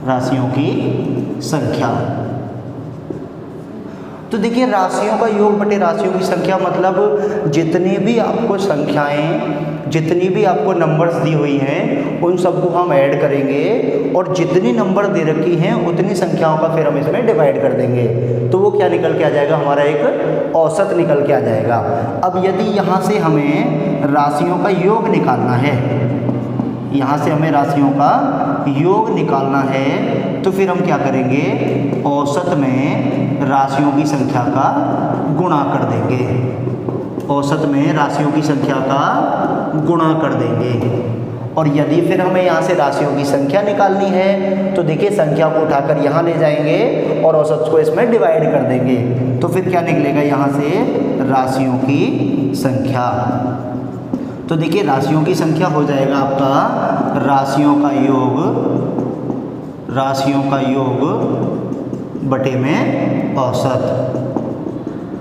राशियों की संख्या। तो देखिए राशियों का योग बटे राशियों की संख्या मतलब जितनी भी आपको संख्याएं, जितनी भी आपको नंबर्स दी हुई हैं उन सबको हम ऐड करेंगे और जितनी नंबर दे रखी हैं उतनी संख्याओं का फिर हम इसमें डिवाइड कर देंगे, तो वो क्या निकल के आ जाएगा, हमारा एक औसत निकल के आ जाएगा। अब यदि यहाँ से हमें राशियों का योग निकालना है, यहाँ से हमें राशियों का योग निकालना है, तो फिर हम क्या करेंगे, औसत में राशियों की संख्या का गुणा कर देंगे, औसत में राशियों की संख्या का गुणा कर देंगे। और यदि फिर हमें यहाँ से राशियों की संख्या निकालनी है तो देखिए संख्या को उठाकर यहाँ ले जाएंगे और औसत को इसमें डिवाइड कर देंगे, तो फिर क्या निकलेगा यहाँ से, राशियों की संख्या। तो देखिए राशियों की संख्या हो जाएगा आपका राशियों का योग बटे में औसत।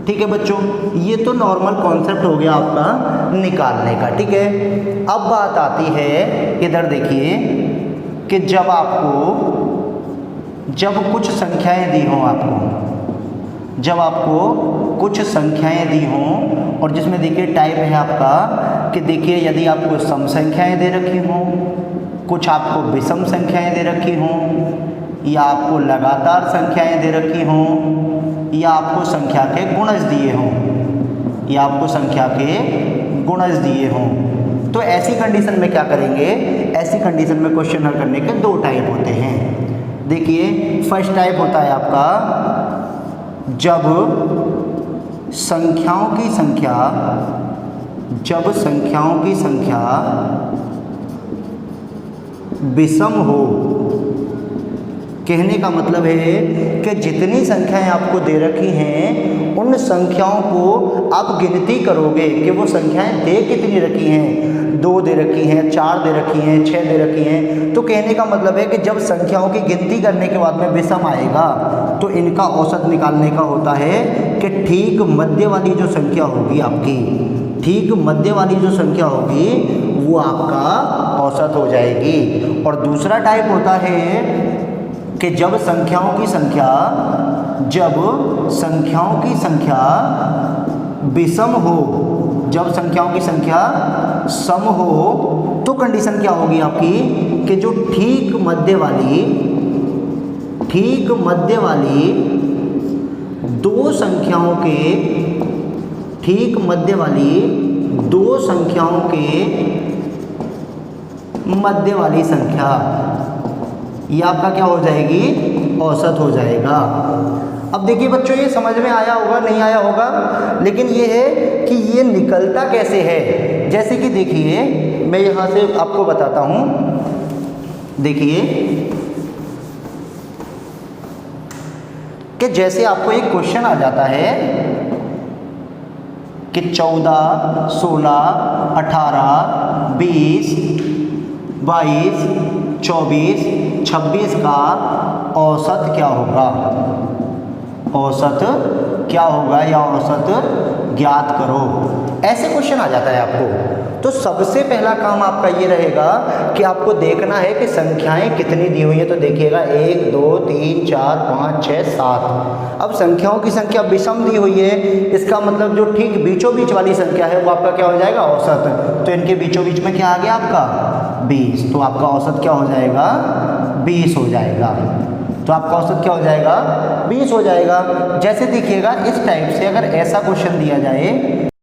ठीक है बच्चों, ये तो नॉर्मल कॉन्सेप्ट हो गया आपका निकालने का। ठीक है, अब बात आती है इधर देखिए कि जब कुछ संख्याएं दी हों आपको, जब आपको कुछ संख्याएं दी हों और जिसमें देखिए टाइप है आपका कि देखिए यदि आपको सम संख्याएं दे रखी हों, कुछ आपको विषम संख्याएं दे रखी हों, या आपको लगातार संख्याएं दे रखी हों, या आपको संख्या के गुणज दिए हों, या आपको संख्या के गुणज दिए हों, तो ऐसी कंडीशन में क्या करेंगे, ऐसी कंडीशन में क्वेश्चन हल करने के दो टाइप होते हैं। देखिए फर्स्ट टाइप होता है आपका जब संख्याओं की संख्या विषम हो। कहने का मतलब है कि जितनी संख्याएं आपको दे रखी हैं उन संख्याओं को आप गिनती करोगे कि वो संख्याएं दे कितनी रखी हैं, 2 दे रखी हैं, 4 दे रखी हैं, 6 दे रखी हैं। तो कहने का मतलब है कि जब संख्याओं की गिनती करने के बाद में विषम आएगा तो इनका औसत निकालने का होता है कि ठीक मध्य वाली जो संख्या होगी आपकी, ठीक मध्य वाली जो संख्या होगी वो आपका औसत हो जाएगी। और दूसरा टाइप होता है कि जब संख्याओं की संख्या विषम हो, जब संख्याओं की संख्या सम हो, तो कंडीशन क्या होगी आपकी कि जो ठीक मध्य वाली दो संख्याओं के मध्य वाली संख्या, ये आपका क्या हो जाएगी, औसत हो जाएगा। अब देखिए बच्चों ये समझ में आया होगा, नहीं आया होगा, लेकिन ये है कि ये निकलता कैसे है। जैसे कि देखिए मैं यहाँ से आपको बताता हूँ, देखिए कि जैसे आपको एक क्वेश्चन आ जाता है कि 14, 16, 18, 20, 22, 24, 26 का औसत क्या होगा, या औसत ज्ञात करो, ऐसे क्वेश्चन आ जाता है आपको। तो सबसे पहला काम आपका ये रहेगा कि आपको देखना है कि संख्याएं कितनी दी हुई है। तो देखिएगा 1, 2, 3, 4, 5, 6, 7। अब संख्याओं की संख्या विषम दी हुई है, इसका मतलब जो ठीक बीचों बीच वाली संख्या है वो आपका क्या हो जाएगा, औसत। तो इनके बीचों बीच में क्या आ गया आपका 20, तो आपका औसत क्या हो जाएगा, 20 हो जाएगा। तो आपका औसत क्या हो जाएगा, 20 हो जाएगा। जैसे देखिएगा इस टाइप से अगर ऐसा क्वेश्चन दिया जाए